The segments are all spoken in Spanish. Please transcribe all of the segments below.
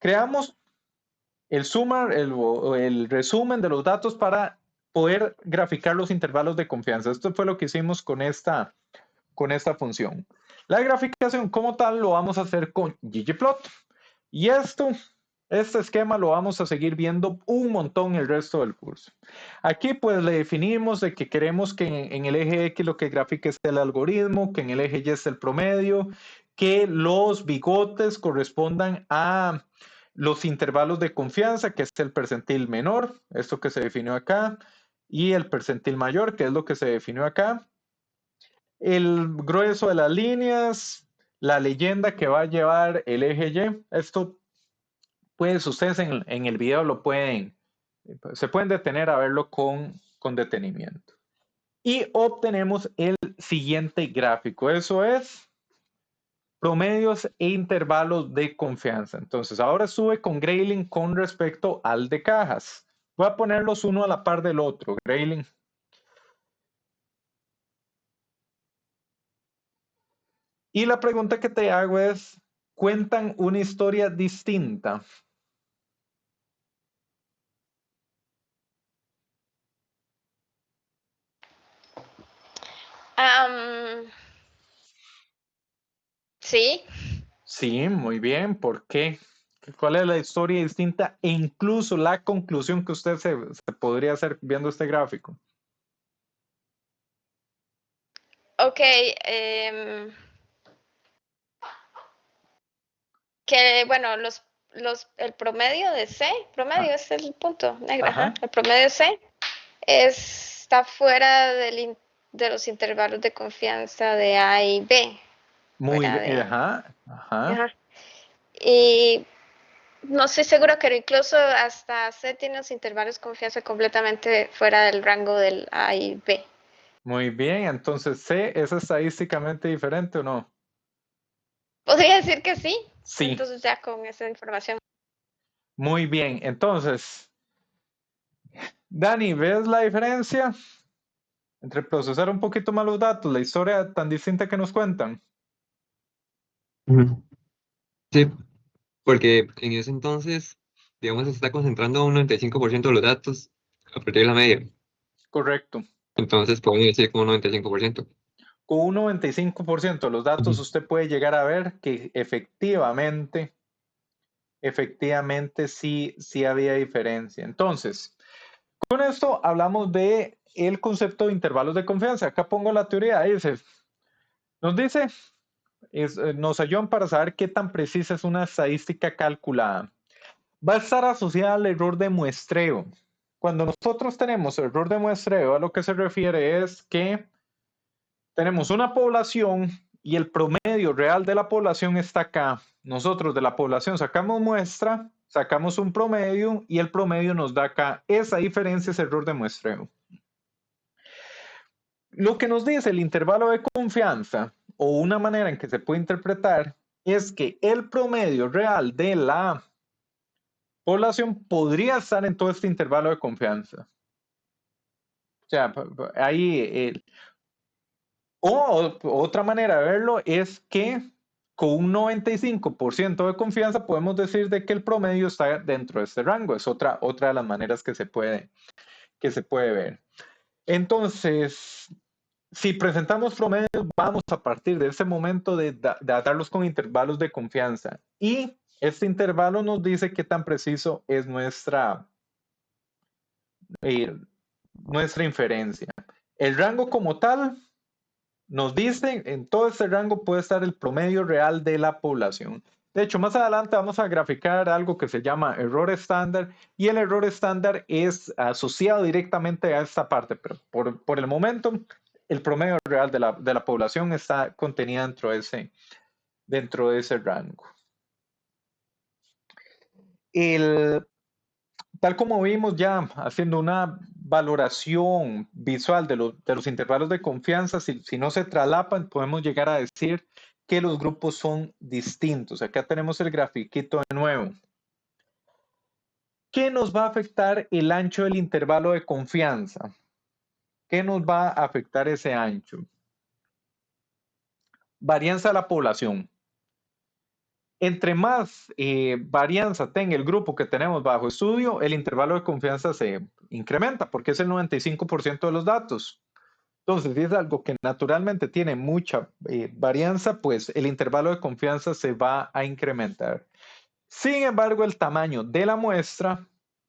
creamos el el resumen de los datos para poder graficar los intervalos de confianza. Esto fue lo que hicimos con esta función. La graficación como tal lo vamos a hacer con ggplot. Y este esquema lo vamos a seguir viendo un montón el resto del curso. Aquí pues le definimos de que queremos que en el eje X lo que grafique es el algoritmo, que en el eje Y es el promedio, que los bigotes correspondan a los intervalos de confianza, que es el percentil menor, esto que se definió acá, y el percentil mayor, que es lo que se definió acá. El grueso de las líneas, la leyenda que va a llevar el eje Y, esto pues ustedes en el video se pueden detener a verlo con detenimiento. Y obtenemos el siguiente gráfico, eso es promedios e intervalos de confianza. Entonces ahora sube con Grayling con respecto al de cajas. Voy a ponerlos uno a la par del otro, Grayling. Y la pregunta que te hago es, ¿cuentan una historia distinta? Sí. Sí, muy bien. ¿Por qué? ¿Cuál es la historia distinta e incluso la conclusión que usted se podría hacer viendo este gráfico? Ok. Que bueno, el promedio de C, promedio Ah, es el punto negro, ajá. el promedio de C está fuera de los intervalos de confianza de A y B. Muy Fuera bien. de. Ajá. Ajá. Ajá. Y no estoy seguro que incluso hasta C tiene los intervalos de confianza completamente fuera del rango del A y B. Muy bien. Entonces, ¿C es estadísticamente diferente o no? Podría decir que sí. Sí. Entonces ya con esa información. Muy bien. Entonces, Dani, ¿ves la diferencia entre procesar un poquito más los datos, la historia tan distinta que nos cuentan? Sí, porque en ese entonces, digamos, se está concentrando un 95% de los datos a partir de la media. Correcto. Entonces, podemos decir como un 95%. Con un 95% de los datos usted puede llegar a ver que efectivamente sí había diferencia. Entonces, con esto hablamos de el concepto de intervalos de confianza. Acá pongo la teoría. Nos dice, nos ayudan para saber qué tan precisa es una estadística calculada. Va a estar asociada al error de muestreo. Cuando nosotros tenemos error de muestreo, a lo que se refiere es que tenemos una población y el promedio real de la población está acá. Nosotros de la población sacamos muestra, sacamos un promedio y el promedio nos da acá. Esa diferencia es error de muestreo. Lo que nos dice el intervalo de confianza o una manera en que se puede interpretar es que el promedio real de la población podría estar en todo este intervalo de confianza. O sea, ahí o otra manera de verlo es que con un 95% de confianza podemos decir de que el promedio está dentro de este rango. Es otra de las maneras que se puede ver. Entonces, si presentamos promedios, vamos a partir de ese momento de darlos con intervalos de confianza. Y este intervalo nos dice qué tan preciso es nuestra inferencia. El rango como tal nos dice, en todo este rango puede estar el promedio real de la población. De hecho, más adelante vamos a graficar algo que se llama error estándar y el error estándar es asociado directamente a esta parte, pero por el momento el promedio real de la población está contenida dentro de ese rango. Tal como vimos ya haciendo una valoración visual de los intervalos de confianza, si no se traslapan, podemos llegar a decir que los grupos son distintos. Acá tenemos el grafiquito de nuevo. ¿Qué nos va a afectar el ancho del intervalo de confianza? ¿Qué nos va a afectar ese ancho? Varianza de la población. Entre más varianza tenga el grupo que tenemos bajo estudio, el intervalo de confianza se incrementa porque es el 95% de los datos. Entonces, si es algo que naturalmente tiene mucha varianza, pues el intervalo de confianza se va a incrementar. Sin embargo, el tamaño de la muestra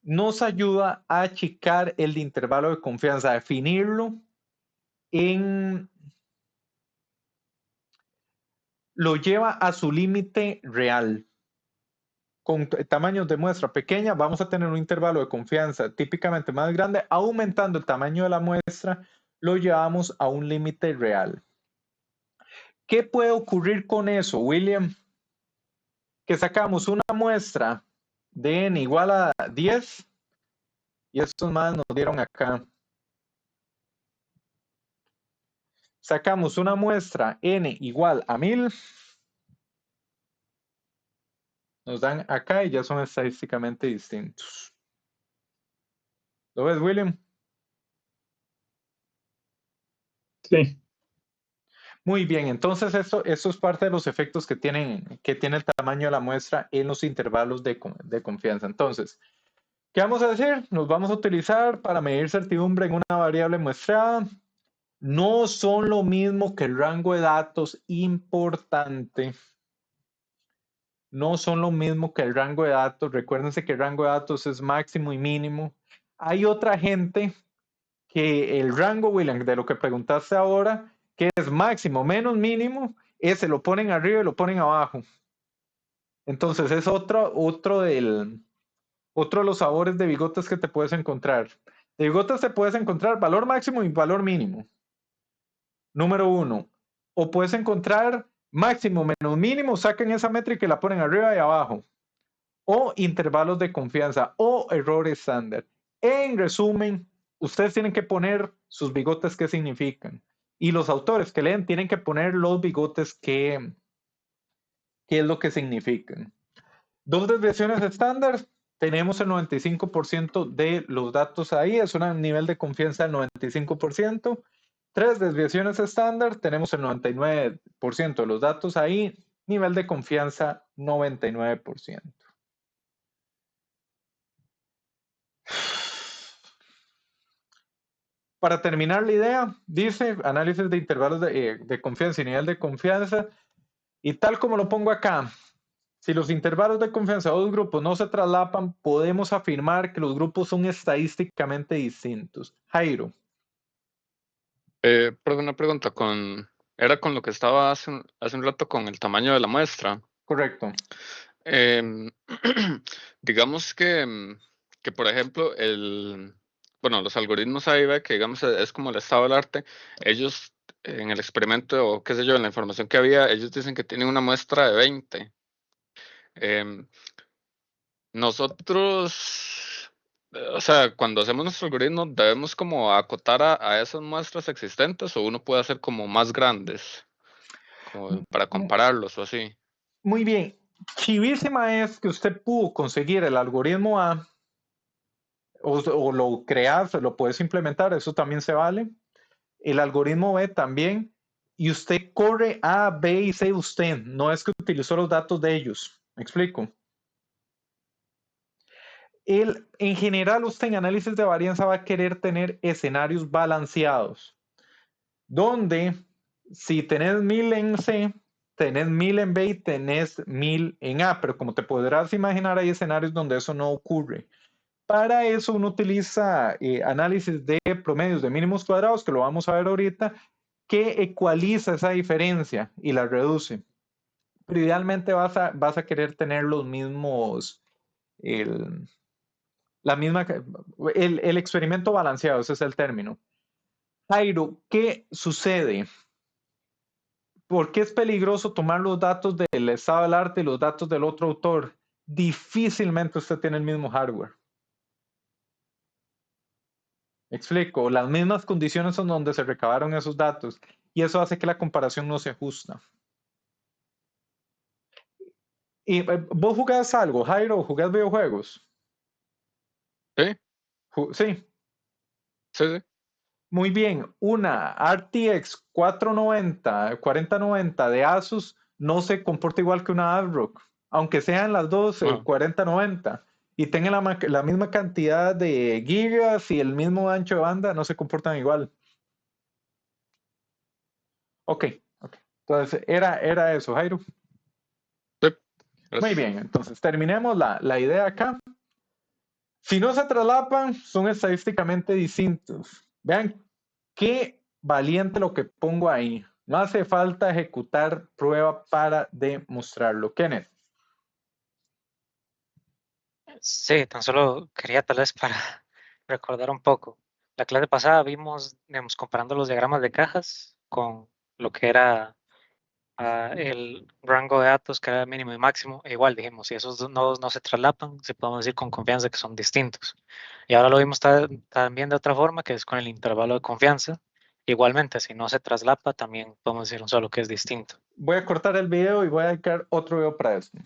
nos ayuda a achicar el intervalo de confianza, a definirlo lo lleva a su límite real. Con tamaños de muestra pequeña vamos a tener un intervalo de confianza típicamente más grande. Aumentando el tamaño de la muestra, lo llevamos a un límite real. ¿Qué puede ocurrir con eso, William? Que sacamos una muestra de n igual a 10 y estos más nos dieron acá. Sacamos una muestra n igual a 1000. Nos dan acá y ya son estadísticamente distintos. ¿Lo ves, William? Sí. Muy bien, entonces esto es parte de los efectos que tiene el tamaño de la muestra en los intervalos de confianza. Entonces, ¿qué vamos a decir? Nos vamos a utilizar para medir certidumbre en una variable muestrada. No son lo mismo que el rango de datos importante. No son lo mismo que el rango de datos. Recuérdense que el rango de datos es máximo y mínimo. Hay otra gente que el rango, William, de lo que preguntaste ahora, que es máximo menos mínimo, ese lo ponen arriba y lo ponen abajo. Entonces es otro de los sabores de bigotes que te puedes encontrar. De bigotes te puedes encontrar valor máximo y valor mínimo. Número 1. O puedes encontrar máximo menos mínimo, sacan esa métrica y la ponen arriba y abajo. O intervalos de confianza o error estándar. En resumen, ustedes tienen que poner sus bigotes qué significan. Y los autores que leen tienen que poner los bigotes qué es lo que significan. Dos desviaciones estándar, tenemos el 95% de los datos ahí, es un nivel de confianza del 95%. Tres desviaciones estándar, tenemos el 99% de los datos ahí, nivel de confianza 99%. Para terminar la idea, dice análisis de intervalos de confianza y nivel de confianza. Y tal como lo pongo acá, si los intervalos de confianza de dos grupos no se traslapan, podemos afirmar que los grupos son estadísticamente distintos. Jairo. Perdón, una pregunta. Era con lo que estaba hace un rato con el tamaño de la muestra. Correcto. Digamos que, por ejemplo, los algoritmos AIB, que digamos es como el estado del arte, ellos en el experimento o qué sé yo, en la información que había, ellos dicen que tienen una muestra de 20. Nosotros, o sea, cuando hacemos nuestro algoritmo, debemos como acotar a esas muestras existentes o uno puede hacer como más grandes, como para compararlos o así. Muy bien. Chivísima es que usted pudo conseguir el algoritmo A o lo creas, lo puedes implementar, eso también se vale. El algoritmo B también. Y usted corre A, B y C usted. No es que utilizó los datos de ellos. ¿Me explico? En general, usted en análisis de varianza va a querer tener escenarios balanceados, donde si tenés 1000 en C, tenés 1000 en B y tenés 1000 en A, pero como te podrás imaginar, hay escenarios donde eso no ocurre. Para eso uno utiliza análisis de promedios de mínimos cuadrados, que lo vamos a ver ahorita, que ecualiza esa diferencia y la reduce. Pero idealmente vas a querer tener los mismos, el experimento balanceado, ese es el término. Jairo, ¿qué sucede? ¿Por qué es peligroso tomar los datos del estado del arte y los datos del otro autor? Difícilmente usted tiene el mismo hardware. Explico, las mismas condiciones son donde se recabaron esos datos y eso hace que la comparación no se ajusta. ¿Y vos jugás algo, Jairo? ¿Jugás videojuegos? ¿Sí? Sí. Sí. Muy bien, una RTX 4090 de Asus no se comporta igual que una ASRock. aunque sean las dos Ajá. 40-90 y tengan la misma cantidad de gigas y el mismo ancho de banda, no se comportan igual. Ok. Entonces, era eso, Jairo. Sí, Muy gracias. bien, entonces terminemos la idea acá. Si no se traslapan, son estadísticamente distintos. Vean qué valiente lo que pongo ahí. No hace falta ejecutar prueba para demostrarlo. Kenneth. Sí, tan solo quería tal vez para recordar un poco. La clase pasada vimos, digamos, comparando los diagramas de cajas con lo que era el rango de datos que era mínimo y máximo. E igual dijimos, si esos dos nodos no se traslapan, se podemos decir con confianza que son distintos. Y ahora lo vimos también de otra forma, que es con el intervalo de confianza. Igualmente, si no se traslapa, también podemos decir un solo que es distinto. Voy a cortar el video y voy a dedicar otro video para esto.